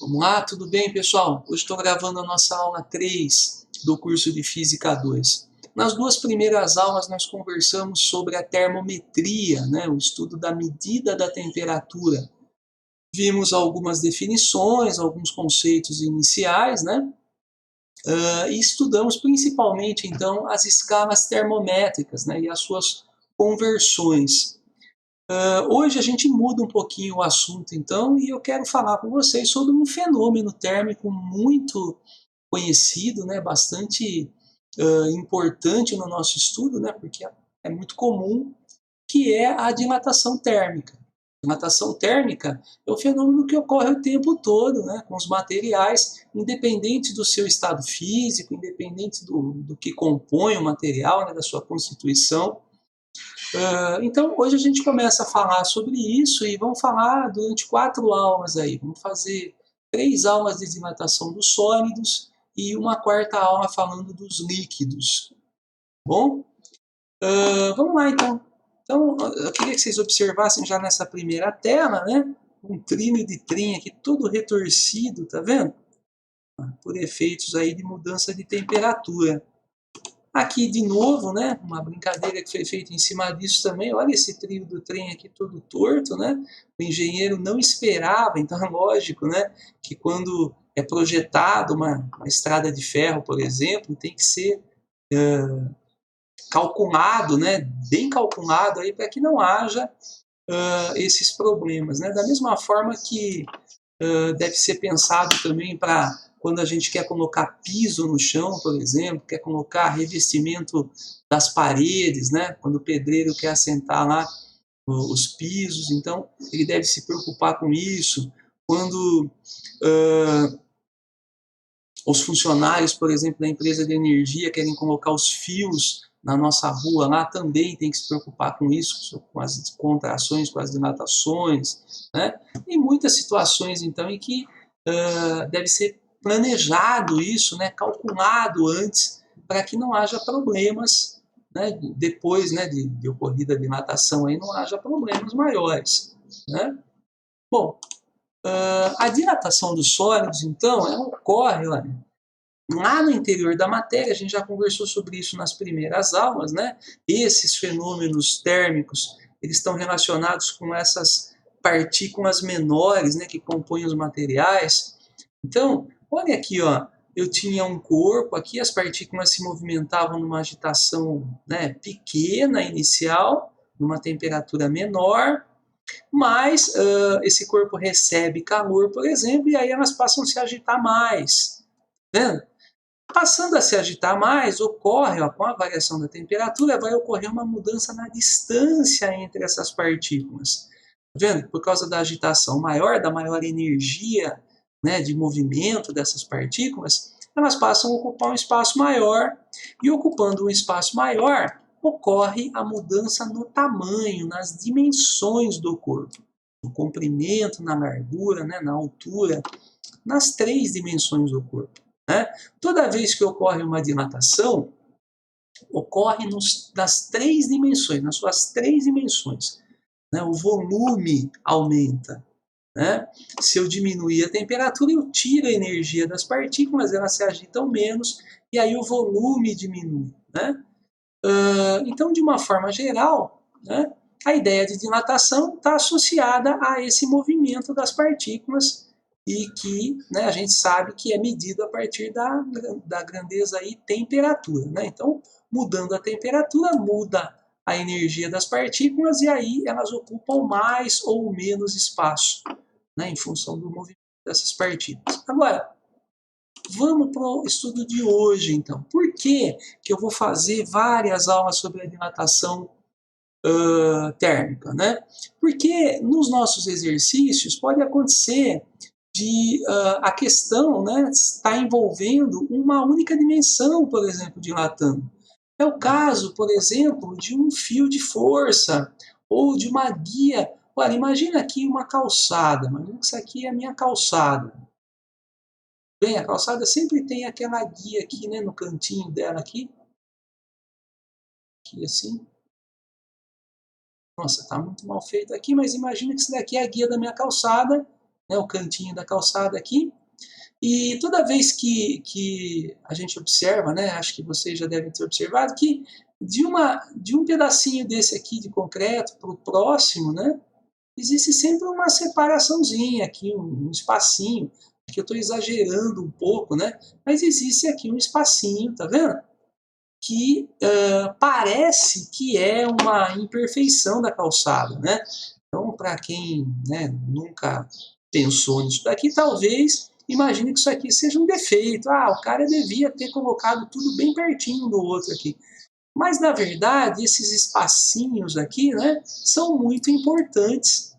Vamos lá, tudo bem, pessoal? Hoje estou gravando a nossa aula 3 do curso de Física 2. Nas duas primeiras aulas nós conversamos sobre a termometria, né? O estudo da medida da temperatura. Vimos algumas definições, alguns conceitos iniciais, né? E estudamos principalmente, então, as escalas termométricas, né? E as suas conversões. Hoje a gente muda um pouquinho o assunto, então, e eu quero falar com vocês sobre um fenômeno térmico muito conhecido, né, bastante importante no nosso estudo, né, porque é muito comum, que é a dilatação térmica. A dilatação térmica é um fenômeno que ocorre o tempo todo, né, com os materiais, independente do seu estado físico, independente do que compõe o material, né, da sua constituição. Então, hoje a gente começa a falar sobre isso e vamos falar durante 4 aulas aí. Vamos fazer 3 aulas de dilatação dos sólidos e uma quarta aula falando dos líquidos. Bom? Vamos lá, então. Então, eu queria que vocês observassem já nessa primeira tela, né? Um trilho de trem aqui todo retorcido, tá vendo? Por efeitos aí de mudança de temperatura. Aqui de novo, né, uma brincadeira que foi feita em cima disso também. Olha esse trilho do trem aqui todo torto, né? O engenheiro não esperava, então é lógico, né, que quando é projetado uma estrada de ferro, por exemplo, tem que ser calculado, né, bem calculado aí para que não haja esses problemas, né? Da mesma forma que deve ser pensado também para quando a gente quer colocar piso no chão, por exemplo, quer colocar revestimento das paredes, né? Quando o pedreiro quer assentar lá os pisos, então ele deve se preocupar com isso. Quando os funcionários, por exemplo, da empresa de energia querem colocar os fios na nossa rua lá, também tem que se preocupar com isso, com as contrações, com as dilatações, né? Em muitas situações, então, em que deve ser planejado isso, né, calculado antes, para que não haja problemas, né, depois, né, de ocorrida a dilatação, aí não haja problemas maiores, né? Bom, a dilatação dos sólidos, então, ela ocorre lá no interior da matéria. A gente já conversou sobre isso nas primeiras aulas, né? Esses fenômenos térmicos, eles estão relacionados com essas partículas menores, né, que compõem os materiais. Então, olha aqui, ó, eu tinha um corpo aqui, as partículas se movimentavam numa agitação, né, pequena inicial, numa temperatura menor, mas esse corpo recebe calor, por exemplo, e aí elas passam a se agitar mais. Né? Passando a se agitar mais, ocorre, ó, com a variação da temperatura, vai ocorrer uma mudança na distância entre essas partículas. Tá vendo? Por causa da agitação maior, da maior energia, né, de movimento dessas partículas, elas passam a ocupar um espaço maior, e ocupando um espaço maior, ocorre a mudança no tamanho, nas dimensões do corpo. No comprimento, na largura, né, na altura, nas 3 dimensões do corpo. Né? Toda vez que ocorre uma dilatação, ocorre nas 3 dimensões, nas suas 3 dimensões. Né? O volume aumenta. Né? Se eu diminuir a temperatura, eu tiro a energia das partículas, elas se agitam menos, e aí o volume diminui. Né? Então, de uma forma geral, né, a ideia de dilatação está associada a esse movimento das partículas, e que, né, a gente sabe que é medido a partir da grandeza e temperatura. Né? Então, mudando a temperatura, muda a energia das partículas, e aí elas ocupam mais ou menos espaço, né, em função do movimento dessas partículas. Agora, vamos para o estudo de hoje, então. Por que eu vou fazer várias aulas sobre a dilatação térmica? Né? Porque nos nossos exercícios pode acontecer de a questão, né, está envolvendo uma única dimensão, por exemplo, dilatando. É o caso, por exemplo, de um fio de força ou de uma guia. Olha, imagina aqui uma calçada. Imagina que isso aqui é a minha calçada. Bem, a calçada sempre tem aquela guia aqui, né, no cantinho dela aqui. Aqui assim. Nossa, tá muito mal feito aqui, mas imagina que isso daqui é a guia da minha calçada né, o cantinho da calçada aqui. E toda vez que a gente observa, né, acho que vocês já devem ter observado, que de um pedacinho desse aqui de concreto para o próximo, né, existe sempre uma separaçãozinha aqui, um espacinho, que eu estou exagerando um pouco, né, mas existe aqui um espacinho, tá vendo? Que parece que é uma imperfeição da calçada, né? Então, para quem, né, nunca pensou nisso daqui, talvez imagine que isso aqui seja um defeito. Ah, o cara devia ter colocado tudo bem pertinho do outro aqui. Mas, na verdade, esses espacinhos aqui, né, são muito importantes,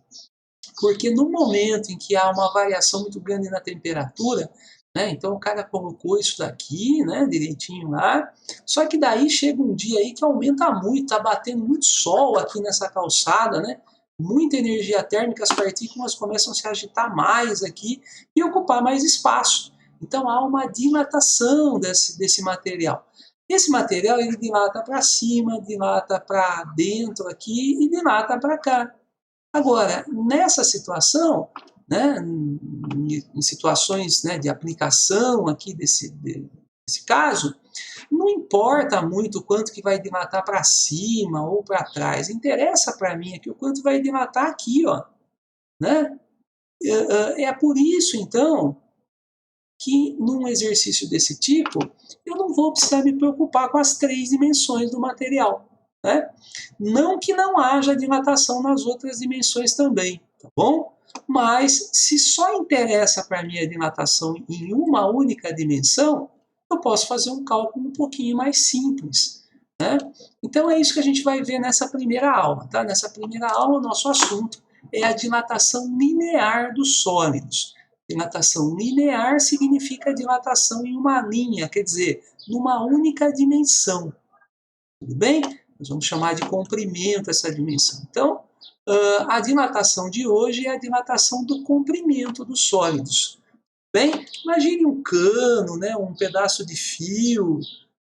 porque no momento em que há uma variação muito grande na temperatura, né, então o cara colocou isso daqui, né, direitinho lá, só que daí chega um dia aí que aumenta muito, tá batendo muito sol aqui nessa calçada, né, muita energia térmica, as partículas começam a se agitar mais aqui e ocupar mais espaço. Então há uma dilatação desse material. Esse material ele dilata para cima, dilata para dentro aqui e dilata para cá. Agora, nessa situação, né, em situações, né, de aplicação aqui desse caso, não importa muito o quanto que vai dilatar para cima ou para trás. Interessa para mim aqui o quanto vai dilatar aqui, ó, né? É por isso, então, que num exercício desse tipo, eu não vou precisar me preocupar com as 3 dimensões do material, né? Não que não haja dilatação nas outras dimensões também, tá bom? Mas se só interessa para mim a dilatação em uma única dimensão, eu posso fazer um cálculo um pouquinho mais simples, né? Então é isso que a gente vai ver nessa primeira aula, tá? Nessa primeira aula, o nosso assunto é a dilatação linear dos sólidos. Dilatação linear significa dilatação em uma linha, quer dizer, numa única dimensão. Tudo bem? Nós vamos chamar de comprimento essa dimensão. Então, a dilatação de hoje é a dilatação do comprimento dos sólidos. Bem, imagine um cano, né, um pedaço de fio,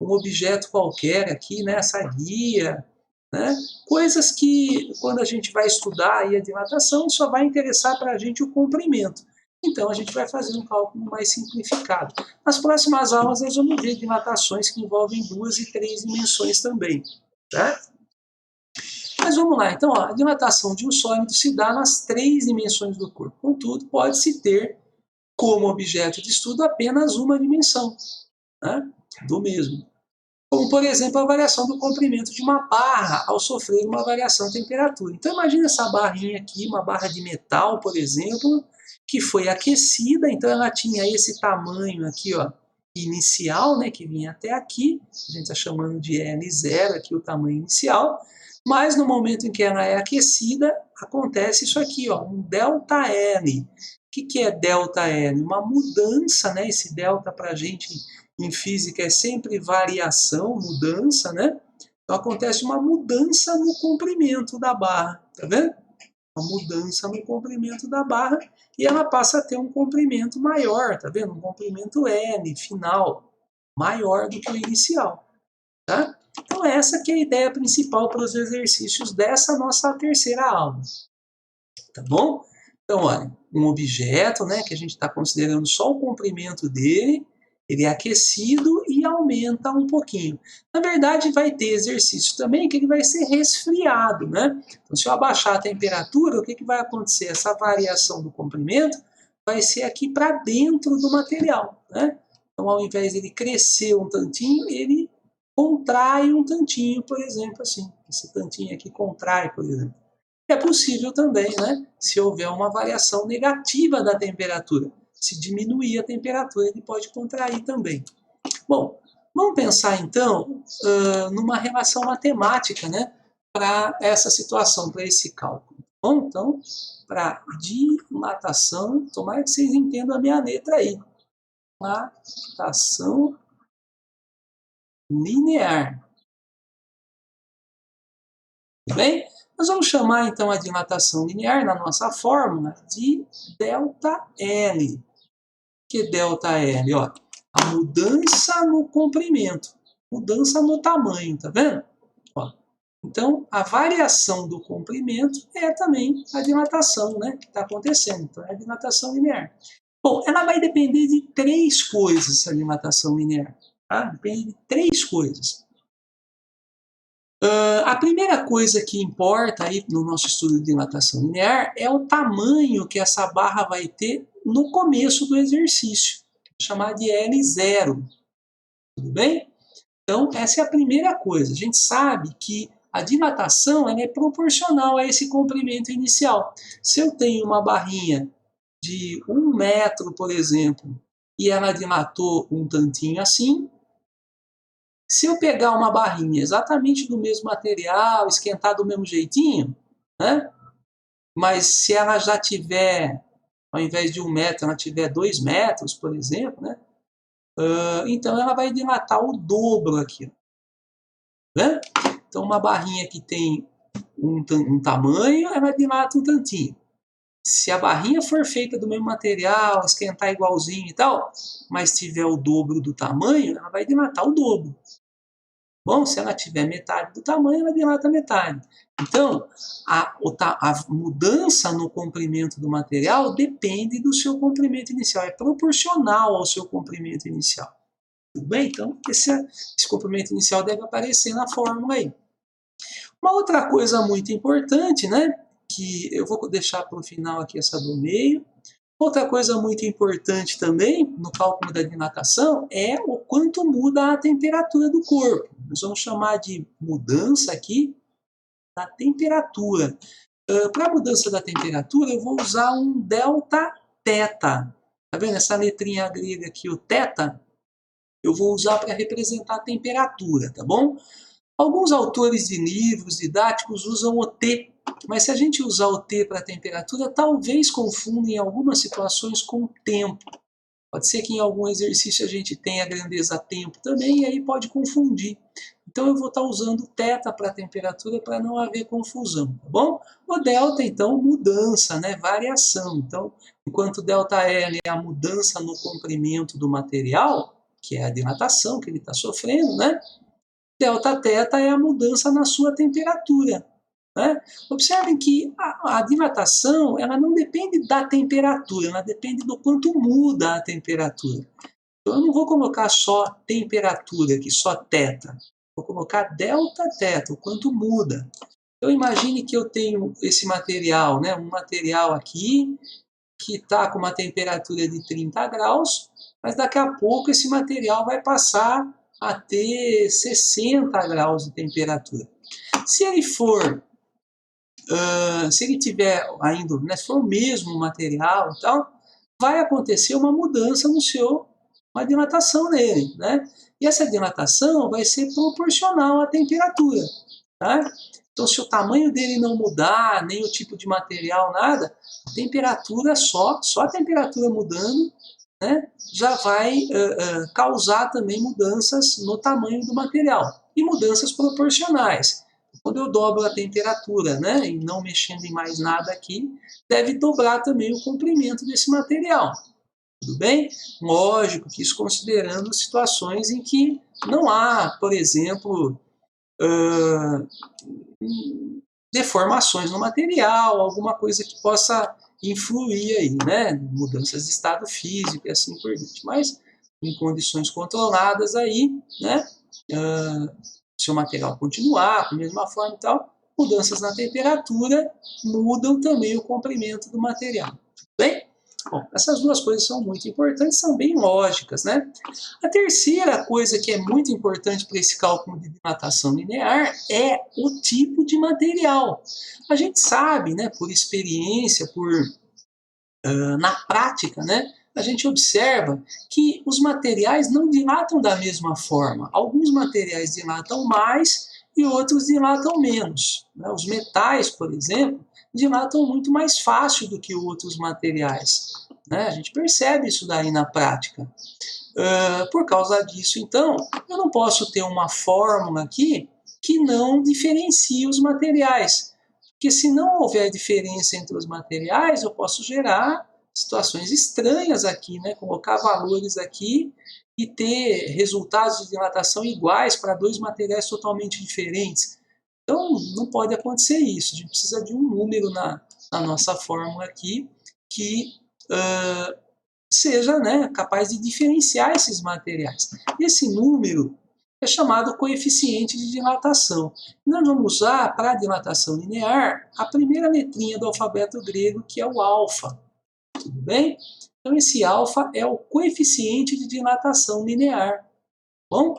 um objeto qualquer aqui, né, essa guia, né, coisas que, quando a gente vai estudar aí a dilatação, só vai interessar para a gente o comprimento. Então, a gente vai fazer um cálculo mais simplificado. Nas próximas aulas, nós vamos ver dilatações que envolvem 2 e 3 dimensões também. Tá? Mas vamos lá, então, ó, a dilatação de um sólido se dá nas 3 dimensões do corpo. Contudo, pode-se ter como objeto de estudo apenas uma dimensão, né, do mesmo. Como, por exemplo, a variação do comprimento de uma barra ao sofrer uma variação de temperatura. Então, imagine essa barrinha aqui, uma barra de metal, por exemplo, que foi aquecida, então ela tinha esse tamanho aqui, ó, inicial, né, que vinha até aqui, a gente está chamando de L0 aqui, o tamanho inicial, mas no momento em que ela é aquecida, acontece isso aqui, ó, um ΔL. O que é ΔL? Uma mudança, né, esse delta para a gente em física é sempre variação, mudança, né? Então acontece uma mudança no comprimento da barra, tá vendo? Uma mudança no comprimento da barra e ela passa a ter um comprimento maior, tá vendo? Um comprimento L, final, maior do que o inicial, tá? Então essa que é a ideia principal para os exercícios dessa nossa terceira aula, tá bom? Então, olha, um objeto, né, que a gente está considerando só o comprimento dele, ele é aquecido e aumenta um pouquinho. Na verdade, vai ter exercício também que ele vai ser resfriado, né? Então, se eu abaixar a temperatura, o que vai acontecer? Essa variação do comprimento vai ser aqui para dentro do material, né? Então, ao invés de ele crescer um tantinho, ele contrai um tantinho, por exemplo, assim. Esse tantinho aqui contrai, por exemplo. É possível também, né, se houver uma variação negativa da temperatura. Se diminuir a temperatura, ele pode contrair também. Bom, vamos pensar então numa relação matemática, né, para essa situação, para esse cálculo. Bom, então, para dilatação, tomara que vocês entendam a minha letra aí. Dilatação linear. Tudo bem? Nós vamos chamar então a dilatação linear na nossa fórmula de ΔL. Que ΔL? Ó, a mudança no comprimento, mudança no tamanho, tá vendo? Ó, Então, a variação do comprimento é também a dilatação, né, que está acontecendo. Então, é a dilatação linear. Bom, ela vai depender de três coisas, essa dilatação linear. Tá? Depende de três coisas. A primeira coisa que importa aí no nosso estudo de dilatação linear é o tamanho que essa barra vai ter no começo do exercício, chamar de L0. Tudo bem? Então, essa é a primeira coisa. A gente sabe que a dilatação ela é proporcional a esse comprimento inicial. Se eu tenho uma barrinha de 1 metro, por exemplo, e ela dilatou um tantinho assim, se eu pegar uma barrinha exatamente do mesmo material, esquentar do mesmo jeitinho, né? Mas se ela já tiver, ao invés de 1 metro, ela tiver 2 metros, por exemplo, né? Então ela vai dilatar o dobro aqui. Né? Então uma barrinha que tem um tamanho, ela dilata um tantinho. Se a barrinha for feita do mesmo material, esquentar igualzinho e tal, mas tiver o dobro do tamanho, ela vai dilatar o dobro. Bom, se ela tiver metade do tamanho, ela dilata metade. Então, a mudança no comprimento do material depende do seu comprimento inicial, é proporcional ao seu comprimento inicial. Tudo bem? Então, esse comprimento inicial deve aparecer na fórmula aí. Uma outra coisa muito importante, né, que eu vou deixar para o final aqui essa do meio. Outra coisa muito importante também no cálculo da dilatação é o quanto muda a temperatura do corpo. Nós vamos chamar de mudança aqui da temperatura. Para a mudança da temperatura, eu vou usar um delta θ. Tá vendo essa letrinha grega aqui, o θ? Eu vou usar para representar a temperatura, tá bom? Alguns autores de livros didáticos usam o T, mas se a gente usar o T para a temperatura, talvez confunda em algumas situações com o tempo. Pode ser que em algum exercício a gente tenha a grandeza tempo também, e aí pode confundir. Então eu vou estar usando θ para a temperatura para não haver confusão, tá bom? O delta, então, mudança, né? Variação. Então, enquanto ΔL é a mudança no comprimento do material, que é a dilatação que ele está sofrendo, né? Delta θ é a mudança na sua temperatura. Né? Observem que a dilatação ela não depende da temperatura, ela depende do quanto muda a temperatura. Então eu não vou colocar só temperatura aqui, só θ. Vou colocar delta θ, o quanto muda. Então imagine que eu tenho esse material, né? Um material aqui que está com uma temperatura de 30 graus, mas daqui a pouco esse material vai passar a ter 60 graus de temperatura. Se ele for, se ele tiver ainda, né, se for o mesmo material e tal, vai acontecer uma mudança no seu, uma dilatação nele, né? E essa dilatação vai ser proporcional à temperatura, tá? Então, se o tamanho dele não mudar, nem o tipo de material, nada, a temperatura só a temperatura mudando, né, já vai causar também mudanças no tamanho do material. E mudanças proporcionais. Quando eu dobro a temperatura, né, e não mexendo em mais nada aqui, deve dobrar também o comprimento desse material. Tudo bem? Lógico que isso considerando situações em que não há, por exemplo, deformações no material, alguma coisa que possa influir aí, né? Mudanças de estado físico e assim por diante. Mas em condições controladas aí, né? Se o material continuar com a mesma forma e tal, mudanças na temperatura mudam também o comprimento do material. Tudo bem? Bom, essas duas coisas são muito importantes, são bem lógicas, né? A terceira coisa que é muito importante para esse cálculo de dilatação linear é o tipo de material. A gente sabe, né, por experiência, na prática, né, a gente observa que os materiais não dilatam da mesma forma. Alguns materiais dilatam mais e outros dilatam menos. Né? Os metais, por exemplo, dilatam muito mais fácil do que outros materiais. Né? A gente percebe isso daí na prática. Por causa disso, então, eu não posso ter uma fórmula aqui que não diferencie os materiais. Porque se não houver diferença entre os materiais, eu posso gerar situações estranhas aqui, né? Colocar valores aqui e ter resultados de dilatação iguais para dois materiais totalmente diferentes. Então, não pode acontecer isso. A gente precisa de um número na nossa fórmula aqui que seja, né, capaz de diferenciar esses materiais. Esse número é chamado coeficiente de dilatação. Nós vamos usar, para a dilatação linear, a primeira letrinha do alfabeto grego, que é o alfa. Tudo bem? Então, esse alfa é o coeficiente de dilatação linear. Bom,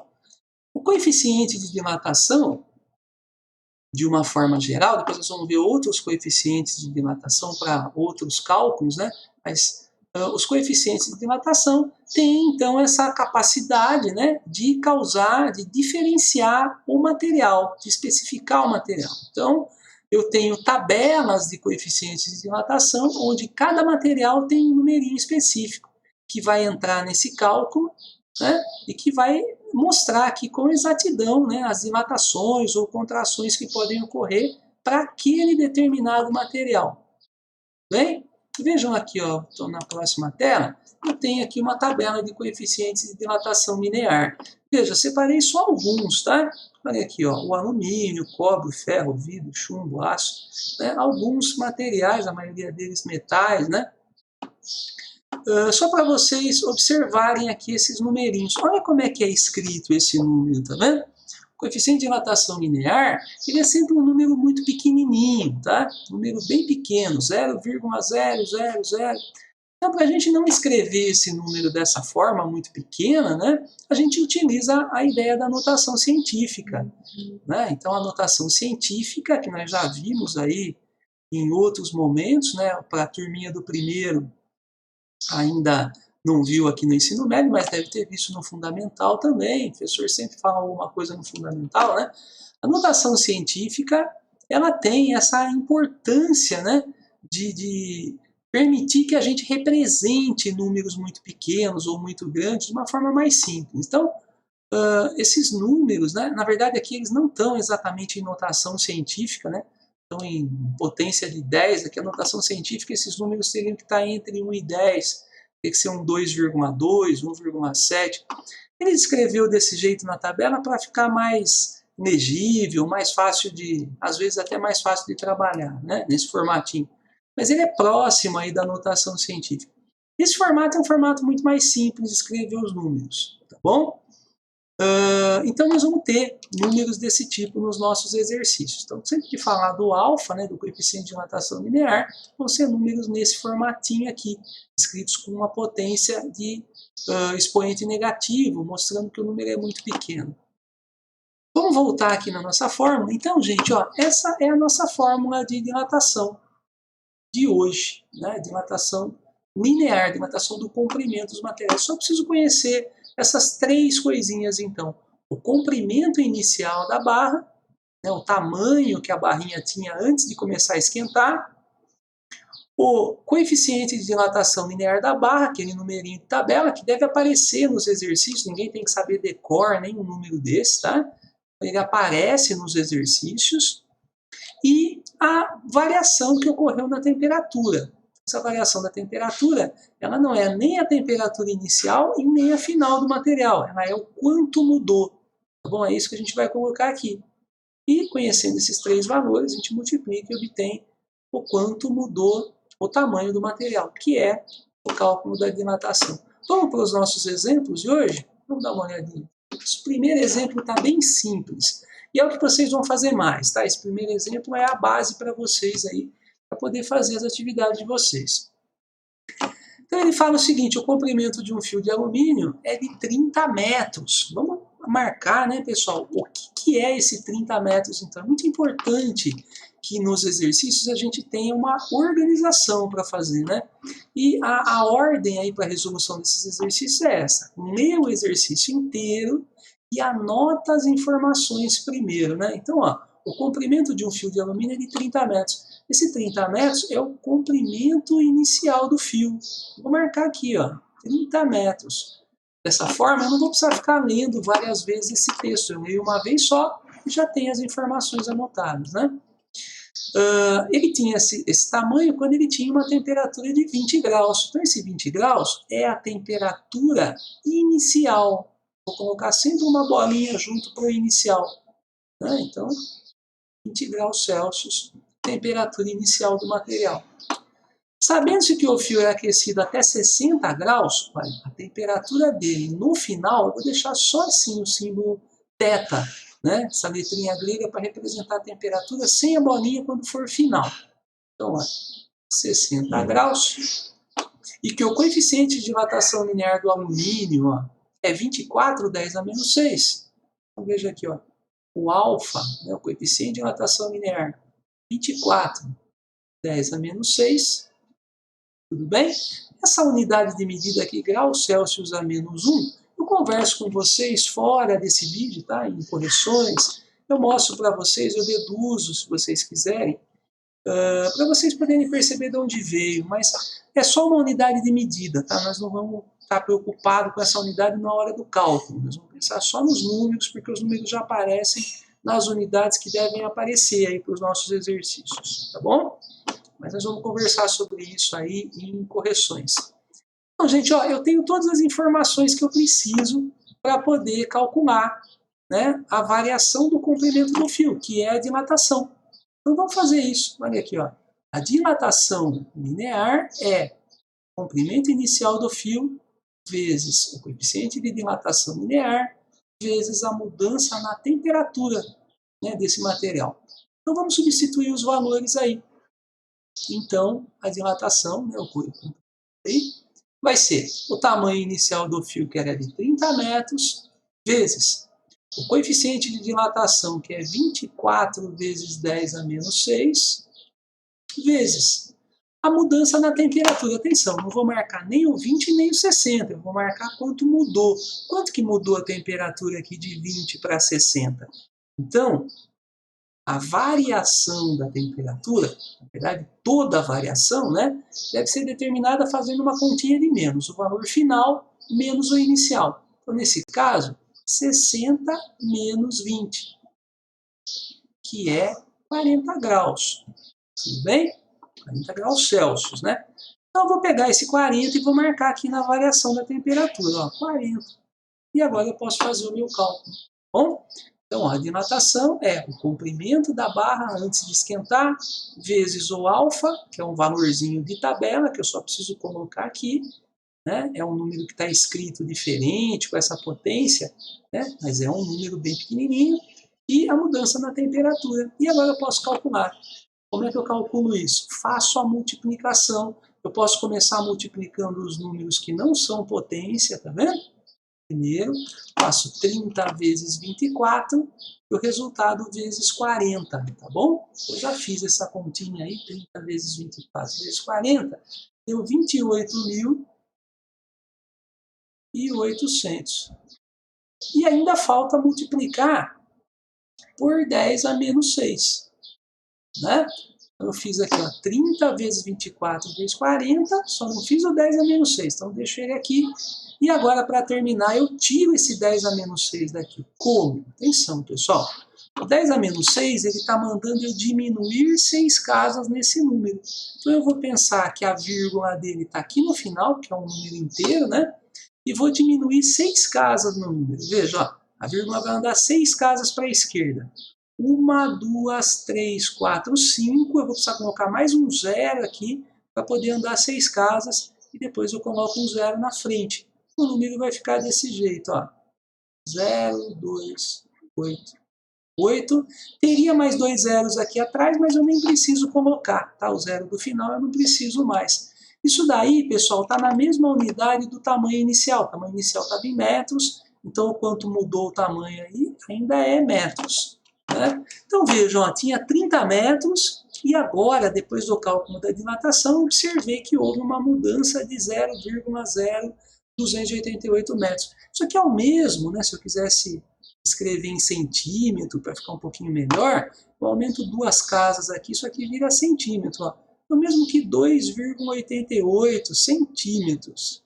o coeficiente de dilatação, de uma forma geral, depois nós vamos ver outros coeficientes de dilatação para outros cálculos, né? Mas os coeficientes de dilatação têm, então, essa capacidade, né, de causar, de diferenciar o material, de especificar o material. Então, eu tenho tabelas de coeficientes de dilatação, onde cada material tem um numerinho específico, que vai entrar nesse cálculo, né, e que vai mostrar aqui com exatidão, né, as dilatações ou contrações que podem ocorrer para aquele determinado material. Bem? Vejam aqui, ó, estou na próxima tela, eu tenho aqui uma tabela de coeficientes de dilatação linear. Veja, separei só alguns, tá? Olha aqui, ó, o alumínio, cobre, ferro, vidro, chumbo, aço, né? Alguns materiais, a maioria deles metais, né? Só para vocês observarem aqui esses numerinhos. Olha como é que é escrito esse número, tá vendo? O coeficiente de dilatação linear, ele é sempre um número muito pequenininho, tá? Um número bem pequeno, 0,000. Então, para a gente não escrever esse número dessa forma muito pequena, né, a gente utiliza a ideia da notação científica, né? Então, a notação científica, que nós já vimos aí em outros momentos, né, para a turminha do primeiro, ainda não viu aqui no ensino médio, mas deve ter visto no fundamental também. O professor sempre fala alguma coisa no fundamental, né? A notação científica, ela tem essa importância, né, de permitir que a gente represente números muito pequenos ou muito grandes de uma forma mais simples. Então, esses números, né, na verdade aqui eles não estão exatamente em notação científica, né? Estão em potência de 10, aqui a notação científica, esses números teriam que estar entre 1 e 10, tem que ser um 2,2, 1,7. Ele escreveu desse jeito na tabela para ficar mais legível, mais fácil de, às vezes até mais fácil de trabalhar, né, nesse formatinho. Mas ele é próximo aí da notação científica. Esse formato é um formato muito mais simples de escrever os números, tá bom? Então, nós vamos ter números desse tipo nos nossos exercícios. Então, sempre que falar do alfa, né, do coeficiente de dilatação linear, vão ser números nesse formatinho aqui, escritos com uma potência de expoente negativo, mostrando que o número é muito pequeno. Vamos voltar aqui na nossa fórmula. Então, gente, ó, essa é a nossa fórmula de dilatação de hoje, né? Dilatação linear, dilatação do comprimento dos materiais. Só preciso conhecer essas três coisinhas, então. O comprimento inicial da barra, né, o tamanho que a barrinha tinha antes de começar a esquentar, o coeficiente de dilatação linear da barra, aquele numerinho de tabela, que deve aparecer nos exercícios, ninguém tem que saber decor nenhum número desse, tá? Ele aparece nos exercícios. E a variação que ocorreu na temperatura. Essa variação da temperatura, ela não é nem a temperatura inicial e nem a final do material, ela é o quanto mudou. Tá bom? É isso que a gente vai colocar aqui. E conhecendo esses três valores, a gente multiplica e obtém o quanto mudou o tamanho do material, que é o cálculo da dilatação. Vamos para os nossos exemplos de hoje? Vamos dar uma olhadinha. Esse primeiro exemplo está bem simples. E é o que vocês vão fazer mais, tá? Esse primeiro exemplo é a base para vocês aí, para poder fazer as atividades de vocês. Então ele fala o seguinte, o comprimento de um fio de alumínio é de 30 metros. Vamos marcar, né, pessoal, o que é esse 30 metros, então. É muito importante que nos exercícios a gente tenha uma organização para fazer, né? E a ordem aí para a resolução desses exercícios é essa. Lê o exercício inteiro e anota as informações primeiro, né? Então, ó, o comprimento de um fio de alumínio é de 30 metros. Esse 30 metros é o comprimento inicial do fio. Vou marcar aqui, ó, 30 metros. Dessa forma, eu não vou precisar ficar lendo várias vezes esse texto. Eu leio uma vez só e já tenho as informações anotadas, né? Ele tinha esse tamanho quando ele tinha uma temperatura de 20 graus. Então, esse 20 graus é a temperatura inicial. Vou colocar sempre uma bolinha junto para o inicial, né? Então, 20 graus Celsius, temperatura inicial do material. Sabendo-se que o fio é aquecido até 60 graus, olha, a temperatura dele no final, eu vou deixar só assim o símbolo θ, né? Essa letrinha grega para representar a temperatura sem a bolinha quando for final. Então, olha, 60 graus. E que o coeficiente de dilatação linear do alumínio, ó, é 24, 10 a menos 6. Então, veja aqui, ó, o alfa, né, o coeficiente de dilatação linear, 24, 10 a menos 6. Tudo bem? Essa unidade de medida aqui, graus Celsius a menos 1, eu converso com vocês fora desse vídeo, tá? Em correções. Eu mostro para vocês, eu deduzo, se vocês quiserem, para vocês poderem perceber de onde veio, mas é só uma unidade de medida, tá? Nós não vamos estar preocupados com essa unidade na hora do cálculo, nós vamos pensar só nos números, porque os números já aparecem nas unidades que devem aparecer aí para os nossos exercícios, tá bom? Mas nós vamos conversar sobre isso aí em correções. Então, gente, ó, eu tenho todas as informações que eu preciso para poder calcular, né, a variação do comprimento do fio, que é a dilatação. Então, vamos fazer isso. Olha aqui, ó. A dilatação linear é o comprimento inicial do fio vezes o coeficiente de dilatação linear vezes a mudança na temperatura, né, desse material. Então, vamos substituir os valores aí. Então, a dilatação, né, vai ser o tamanho inicial do fio, que era de 30 metros, vezes o coeficiente de dilatação, que é 24 vezes 10 a menos 6, vezes a mudança na temperatura. Atenção, não vou marcar nem o 20 nem o 60, eu vou marcar quanto mudou. Quanto que mudou a temperatura aqui de 20 para 60? Então, a variação da temperatura, na verdade, toda a variação, né, deve ser determinada fazendo uma continha de menos, o valor final menos o inicial. Então, nesse caso, 60 menos 20, que é 40 graus. Tudo bem? 40 graus Celsius, né? Então, eu vou pegar esse 40 e vou marcar aqui na variação da temperatura, ó, 40. E agora eu posso fazer o meu cálculo, tá bom? Então, a dilatação é o comprimento da barra antes de esquentar, vezes o alfa, que é um valorzinho de tabela, que eu só preciso colocar aqui, né? É um número que está escrito diferente, com essa potência, né? Mas é um número bem pequenininho, e a mudança na temperatura. E agora eu posso calcular. Como é que eu calculo isso? Faço a multiplicação. Eu posso começar multiplicando os números que não são potência, tá vendo? Primeiro, faço 30 vezes 24 e o resultado vezes 40, tá bom? Eu já fiz essa continha aí, 30 vezes 24 vezes 40, deu 28.800. E ainda falta multiplicar por 10 a menos 6, né? Eu fiz aqui, ó, 30 vezes 24 vezes 40, só não fiz o 10 a menos 6, então deixo ele aqui. E agora, para terminar, eu tiro esse 10 a menos 6 daqui. Como? Atenção, pessoal. O 10 a menos 6, ele está mandando eu diminuir 6 casas nesse número. Então, eu vou pensar que a vírgula dele está aqui no final, que é um número inteiro, né? E vou diminuir 6 casas no número. Veja, ó, a vírgula vai andar 6 casas para a esquerda. 1, 2, 3, 4, 5. Eu vou precisar colocar mais um zero aqui para poder andar 6 casas. E depois eu coloco um zero na frente. O número vai ficar desse jeito, ó. 0, 2, 8, 8. Teria mais 2 zeros aqui atrás, mas eu nem preciso colocar, tá? O zero do final eu não preciso mais. Isso daí, pessoal, está na mesma unidade do tamanho inicial. O tamanho inicial estava em metros, então o quanto mudou o tamanho aí ainda é metros, né? Então vejam, ó, tinha 30 metros e agora, depois do cálculo da dilatação, observei que houve uma mudança de 0,0288 metros. Isso aqui é o mesmo, né? Se eu quisesse escrever em centímetro para ficar um pouquinho melhor, eu aumento 2 casas aqui, isso aqui vira centímetro, ó. É o mesmo que 2,88 centímetros.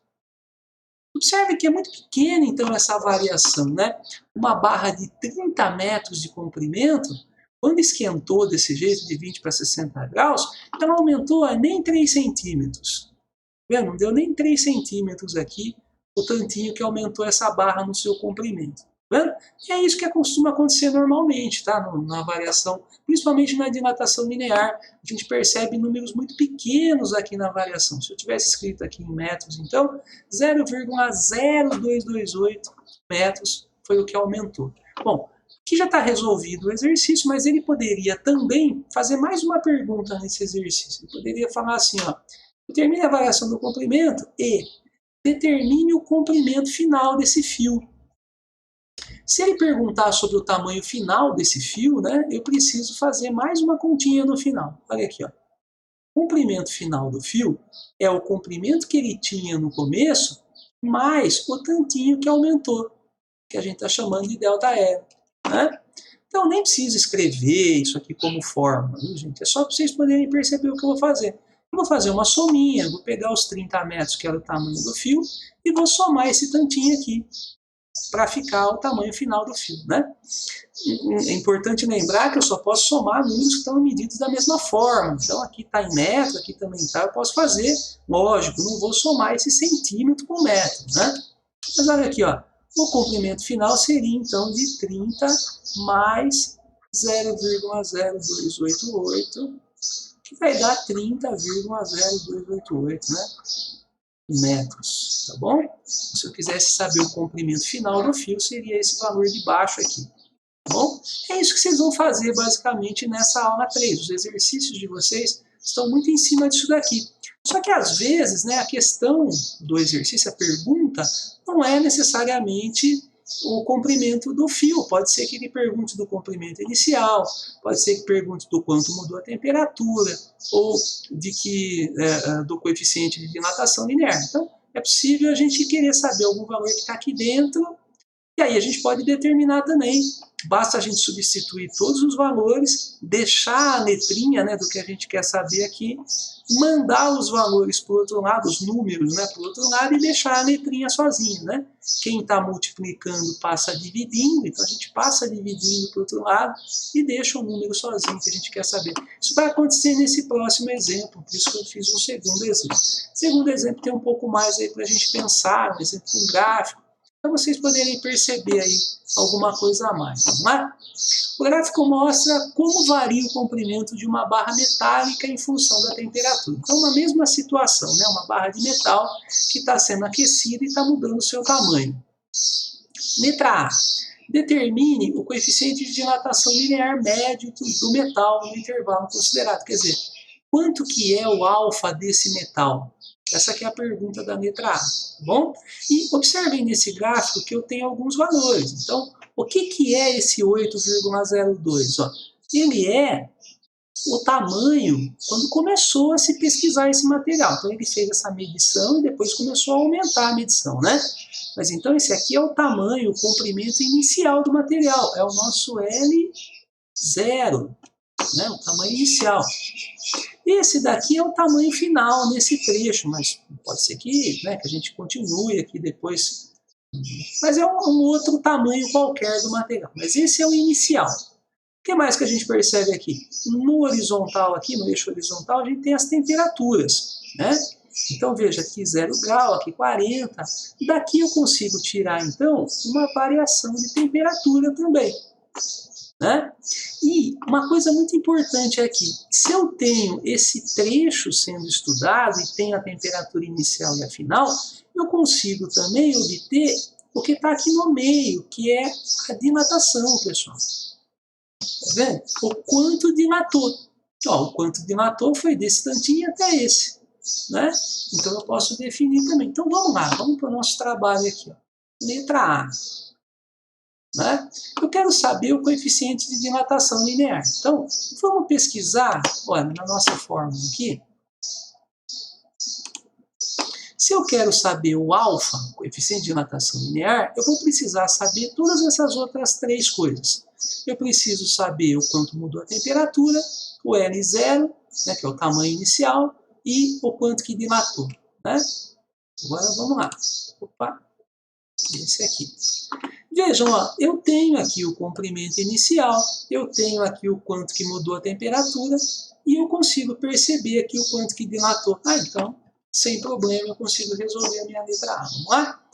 Observe que é muito pequena, então, essa variação, né? Uma barra de 30 metros de comprimento, quando esquentou desse jeito, de 20 para 60 graus, ela aumentou a nem 3 centímetros. Não deu nem 3 centímetros aqui, o tantinho que aumentou essa barra no seu comprimento. Vendo? E é isso que costuma acontecer normalmente, tá? Na variação, principalmente na dilatação linear. A gente percebe números muito pequenos aqui na variação. Se eu tivesse escrito aqui em metros, então, 0,0228 metros foi o que aumentou. Bom, aqui já está resolvido o exercício, mas ele poderia também fazer mais uma pergunta nesse exercício. Ele poderia falar assim, ó, determine a variação do comprimento e determine o comprimento final desse fio. Se ele perguntar sobre o tamanho final desse fio, né, eu preciso fazer mais uma continha no final. Olha aqui, ó. O comprimento final do fio é o comprimento que ele tinha no começo, mais o tantinho que aumentou, que a gente está chamando de ΔR. Né? Então, nem preciso escrever isso aqui como fórmula, viu, gente? É só para vocês poderem perceber o que eu vou fazer. Eu vou fazer uma sominha, vou pegar os 30 metros, que era o tamanho do fio, e vou somar esse tantinho aqui, para ficar o tamanho final do fio. Né? É importante lembrar que eu só posso somar números que estão medidos da mesma forma. Então, aqui está em metro, aqui também está. Eu posso fazer, lógico, não vou somar esse centímetro com metro. Né? Mas olha aqui, ó, o comprimento final seria, então, de 30 mais 0,0288, que vai dar 30,0288, né? Metros, tá bom? Se eu quisesse saber o comprimento final do fio, seria esse valor de baixo aqui, tá bom? É isso que vocês vão fazer basicamente nessa aula 3. Os exercícios de vocês estão muito em cima disso daqui. Só que às vezes, né, a questão do exercício, a pergunta, não é necessariamente o comprimento do fio. Pode ser que ele pergunte do comprimento inicial, pode ser que pergunte do quanto mudou a temperatura, ou do coeficiente de dilatação linear. Então, é possível a gente querer saber algum valor que está aqui dentro, e aí a gente pode determinar também. Basta a gente substituir todos os valores, deixar a letrinha, né, do que a gente quer saber aqui, mandar os valores para o outro lado, os números, né, para o outro lado, e deixar a letrinha sozinha. Né? Quem está multiplicando passa dividindo, então a gente passa dividindo para o outro lado e deixa o número sozinho que a gente quer saber. Isso vai acontecer nesse próximo exemplo, por isso que eu fiz um segundo exemplo. O segundo exemplo tem um pouco mais aí para a gente pensar, um exemplo com gráfico, para vocês poderem perceber aí alguma coisa a mais. Vamos lá? O gráfico mostra como varia o comprimento de uma barra metálica em função da temperatura. Então, uma mesma situação, né? Uma barra de metal que está sendo aquecida e está mudando o seu tamanho. Letra A. Determine o coeficiente de dilatação linear médio do metal no intervalo considerado. Quer dizer, quanto que é o alfa desse metal? Essa aqui é a pergunta da letra A, tá bom? E observem nesse gráfico que eu tenho alguns valores. Então, o que é esse 8,02? Ele é o tamanho quando começou a se pesquisar esse material. Então, ele fez essa medição e depois começou a aumentar a medição, né? Mas então, esse aqui é o tamanho, o comprimento inicial do material. É o nosso L0, né? O tamanho inicial. Esse daqui é o tamanho final nesse trecho, mas pode ser que, né, que a gente continue aqui depois. Mas é um outro tamanho qualquer do material. Mas esse é o inicial. O que mais que a gente percebe aqui? No horizontal, aqui no eixo horizontal, a gente tem as temperaturas. Né? Então veja, aqui 0 grau, aqui 40. Daqui eu consigo tirar, então, uma variação de temperatura também. Né? E uma coisa muito importante aqui, se eu tenho esse trecho sendo estudado e tenho a temperatura inicial e a final, eu consigo também obter o que está aqui no meio, que é a dilatação, pessoal. Tá vendo? O quanto dilatou. O quanto dilatou foi desse tantinho até esse. Né? Então eu posso definir também. Então vamos lá, vamos para o nosso trabalho aqui. Letra A. Né? Eu quero saber o coeficiente de dilatação linear. Então, vamos pesquisar, olha, na nossa fórmula aqui. Se eu quero saber o alfa, o coeficiente de dilatação linear, eu vou precisar saber todas essas outras três coisas. Eu preciso saber o quanto mudou a temperatura, o L0, né, que é o tamanho inicial, e o quanto que dilatou. Né? Agora vamos lá. Opa, esse aqui. Vejam, eu tenho aqui o comprimento inicial, eu tenho aqui o quanto que mudou a temperatura e eu consigo perceber aqui o quanto que dilatou. Então, sem problema, eu consigo resolver a minha letra A. Vamos lá?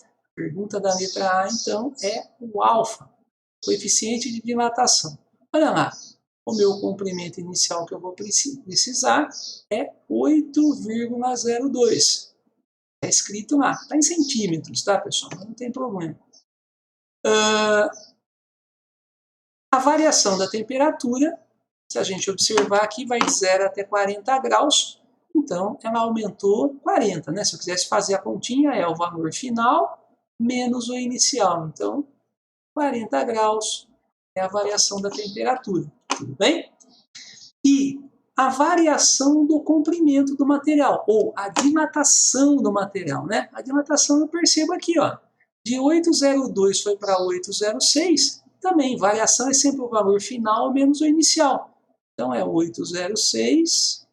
Pergunta da letra A, então, é o alfa, coeficiente de dilatação. Olha lá, o meu comprimento inicial que eu vou precisar é 8,02. Está escrito lá, está em centímetros, tá, pessoal? Não tem problema. A variação da temperatura, se a gente observar aqui, vai de 0 até 40 graus, então ela aumentou 40, né? Se eu quisesse fazer a continha, é o valor final menos o inicial. Então, 40 graus é a variação da temperatura, tudo bem? E a variação do comprimento do material, ou a dilatação do material, né? A dilatação eu percebo aqui, ó, de 8,02 foi para 8,06, também variação é sempre o valor final menos o inicial. Então é 8,06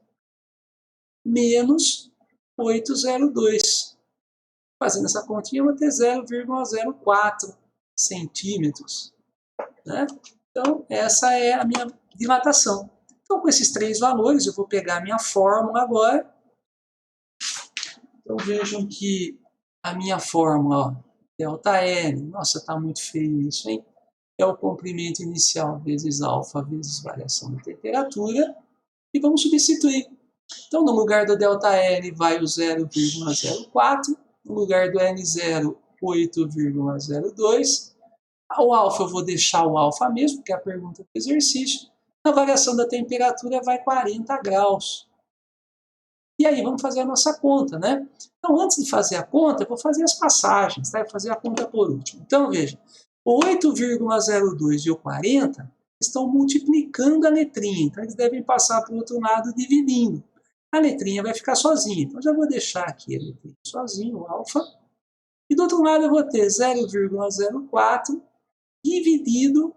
menos 8,02. Fazendo essa continha, eu vou ter 0,04 centímetros. Né? Então, essa é a minha dilatação. Então, com esses três valores, eu vou pegar a minha fórmula agora. Então, vejam que a minha fórmula, ó, ΔL, nossa, está muito feio isso, hein? É o comprimento inicial vezes alfa vezes variação da temperatura. E vamos substituir. Então, no lugar do ΔL vai o 0,04, no lugar do N0, 8,02. O alfa eu vou deixar o alfa mesmo, que é a pergunta do exercício. A variação da temperatura vai 40 graus. E aí vamos fazer a nossa conta, né? Então, antes de fazer a conta, eu vou fazer as passagens, tá? Eu vou fazer a conta por último. Então, veja, o 8,02 e o 40 estão multiplicando a letrinha, então eles devem passar para o outro lado dividindo. A letrinha vai ficar sozinha, então já vou deixar aqui a letrinha sozinha, o alfa. E do outro lado eu vou ter 0,04 dividido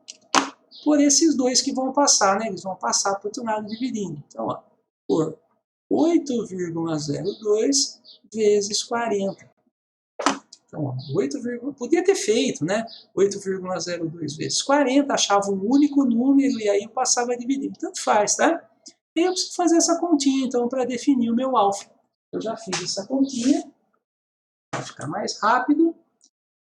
por esses dois que vão passar, né? Eles vão passar para o outro lado dividindo. Então, ó, por 8,02 vezes 40. Então, ó, 8, podia ter feito, né? 8,02 vezes 40, achava um único número e aí eu passava a dividir. Tanto faz, tá? E eu preciso fazer essa continha, então, para definir o meu alfa. Eu já fiz essa continha, para ficar mais rápido.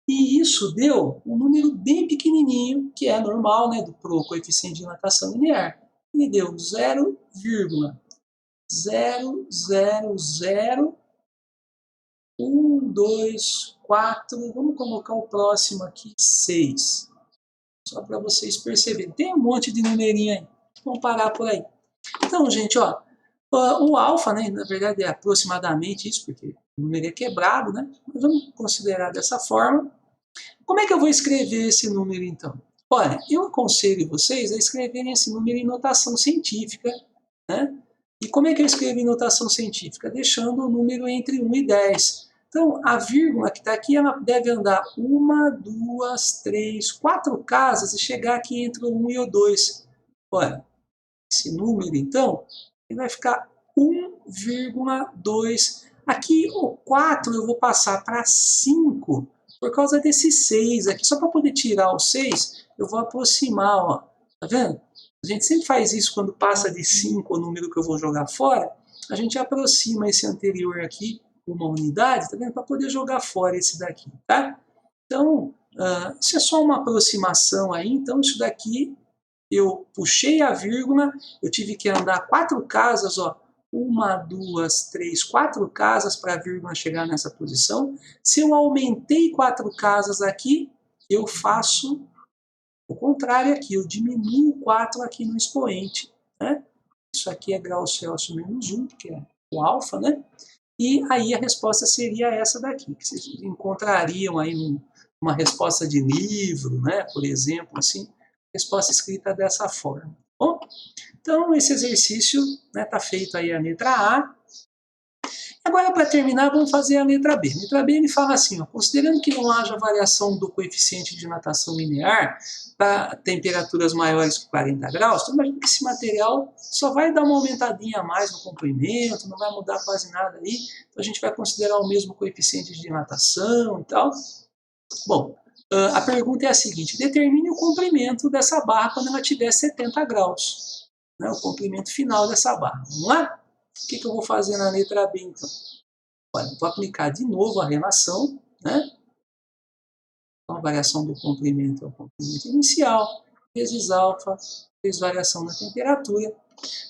E isso deu um número bem pequenininho, que é normal, né, do coeficiente de dilatação linear. Ele deu 0,00012,4, vamos colocar o próximo aqui, 6. Só para vocês perceberem. Tem um monte de numerinho aí. Vamos parar por aí. Então, gente, ó, o alfa, né, na verdade é aproximadamente isso, porque o número é quebrado, né? Mas vamos considerar dessa forma. Como é que eu vou escrever esse número, então? Olha, eu aconselho vocês a escreverem esse número em notação científica, né? E como é que eu escrevo em notação científica? Deixando o número entre 1 e 10. Então, a vírgula que está aqui, ela deve andar 1, 2, 3, 4 casas e chegar aqui entre o 1 e o 2. Olha, esse número, então, ele vai ficar 1,2. Aqui, o 4 eu vou passar para 5 por causa desse 6 aqui. Só para poder tirar o 6, eu vou aproximar, ó. Tá vendo? A gente sempre faz isso quando passa de 5 o número que eu vou jogar fora. A gente aproxima esse anterior aqui uma unidade, tá vendo? Para poder jogar fora esse daqui, tá? Então, isso é só uma aproximação aí. Então, isso daqui, eu puxei a vírgula, eu tive que andar 4 casas, ó. 1, 2, 3, 4 casas para a vírgula chegar nessa posição. Se eu aumentei 4 casas aqui, eu faço o contrário aqui, eu diminuo 4 aqui no expoente. Né? Isso aqui é grau Celsius menos 1, que é o alfa, né? E aí a resposta seria essa daqui, que vocês encontrariam aí numa resposta de livro, né? Por exemplo, assim, resposta escrita dessa forma. Bom, então esse exercício está feito aí a letra A. Agora, para terminar, vamos fazer a letra B. A letra B ele fala assim, ó, considerando que não haja variação do coeficiente de dilatação linear para temperaturas maiores que 40 graus, então imagina que esse material só vai dar uma aumentadinha a mais no comprimento, não vai mudar quase nada aí, então a gente vai considerar o mesmo coeficiente de dilatação e tal. Bom, a pergunta é a seguinte, determine o comprimento dessa barra quando ela tiver 70 graus, né, o comprimento final dessa barra. Vamos lá? O que eu vou fazer na letra B, então? Olha, vou aplicar de novo a relação, né? Então, a variação do comprimento é o comprimento inicial, vezes alfa, vezes variação da temperatura.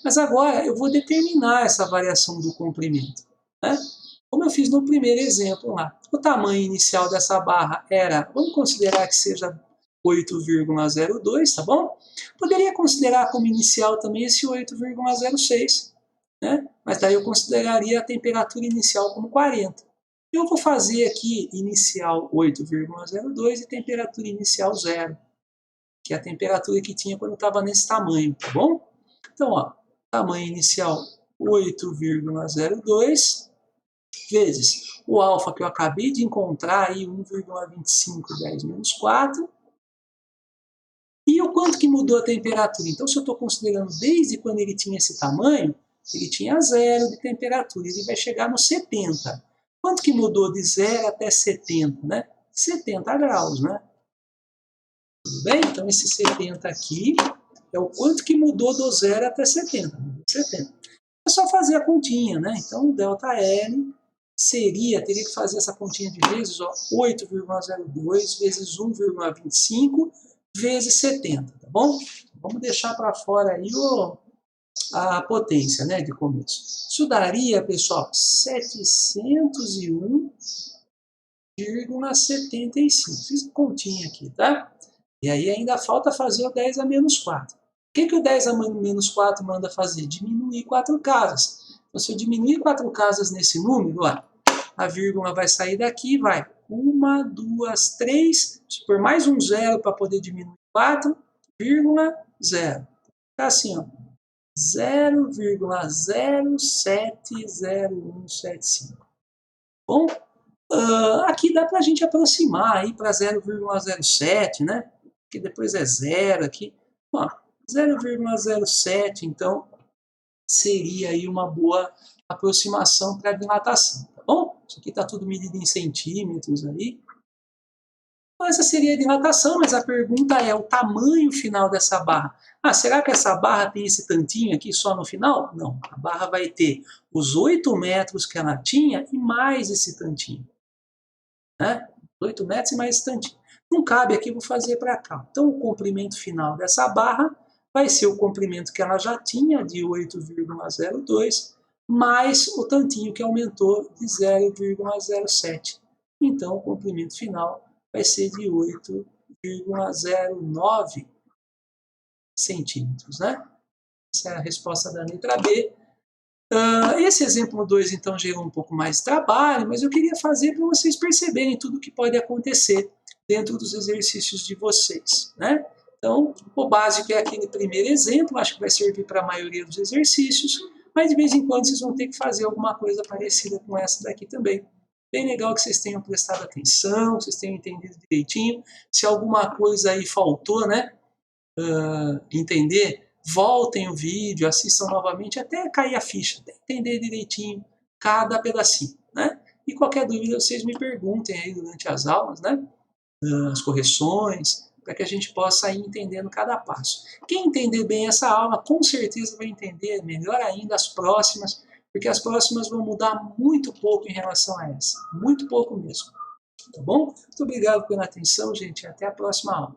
Mas agora eu vou determinar essa variação do comprimento, né? Como eu fiz no primeiro exemplo lá. O tamanho inicial dessa barra era, vamos considerar que seja 8,02, tá bom? Poderia considerar como inicial também esse 8,06, né? Mas daí eu consideraria a temperatura inicial como 40. Eu vou fazer aqui inicial 8,02 e temperatura inicial 0, que é a temperatura que tinha quando estava nesse tamanho, tá bom? Então, ó, tamanho inicial 8,02 vezes o alfa que eu acabei de encontrar, aí 1,25, 10 menos 4. E o quanto que mudou a temperatura? Então, se eu estou considerando desde quando ele tinha esse tamanho, ele tinha 0 de temperatura, ele vai chegar no 70. Quanto que mudou de 0 até 70, né? 70 graus, né? Tudo bem? Então, esse 70 aqui é o quanto que mudou do 0 até 70. 70. É só fazer a continha, né? Então, o ΔL teria que fazer essa continha de vezes, 8,02 vezes 1,25 vezes 70, tá bom? Vamos deixar para fora aí a potência, né, de começo. Isso daria, pessoal, 701,75. Fiz continha aqui, tá? E aí ainda falta fazer o 10 a menos 4. O que o 10 a menos 4 manda fazer? Diminuir 4 casas. Então, se eu diminuir 4 casas nesse número, ó, a vírgula vai sair daqui, vai 1, 2, 3, por mais um zero para poder diminuir 4, vírgula, 0. Fica assim, ó, 0,070175. Bom, aqui dá para a gente aproximar aí para 0,07, né? Que depois é 0 aqui. 0,07, então, seria aí uma boa aproximação para a dilatação, tá bom? Isso aqui está tudo medido em centímetros aí. Então, essa seria a dilatação, mas a pergunta é o tamanho final dessa barra. Será que essa barra tem esse tantinho aqui só no final? Não, a barra vai ter os 8 metros que ela tinha e mais esse tantinho, né? 8 metros e mais esse tantinho. Não cabe aqui, vou fazer para cá. Então, o comprimento final dessa barra vai ser o comprimento que ela já tinha, de 8,02, mais o tantinho que aumentou de 0,07. Então, o comprimento final vai ser de 8,09 centímetros, né? Essa é a resposta da letra B. Esse exemplo 2, então, gerou um pouco mais de trabalho, mas eu queria fazer para vocês perceberem tudo o que pode acontecer dentro dos exercícios de vocês, né? Então, o básico é aquele primeiro exemplo, acho que vai servir para a maioria dos exercícios, mas de vez em quando vocês vão ter que fazer alguma coisa parecida com essa daqui também. Bem legal que vocês tenham prestado atenção, que vocês tenham entendido direitinho. Se alguma coisa aí faltou, né, entender, voltem o vídeo, assistam novamente até cair a ficha, até entender direitinho cada pedacinho, né? E qualquer dúvida vocês me perguntem aí durante as aulas, né? As correções, para que a gente possa ir entendendo cada passo. Quem entender bem essa aula, com certeza vai entender melhor ainda as próximas, porque as próximas vão mudar muito pouco em relação a essa, muito pouco mesmo. Tá bom? Muito obrigado pela atenção, gente, e até a próxima aula.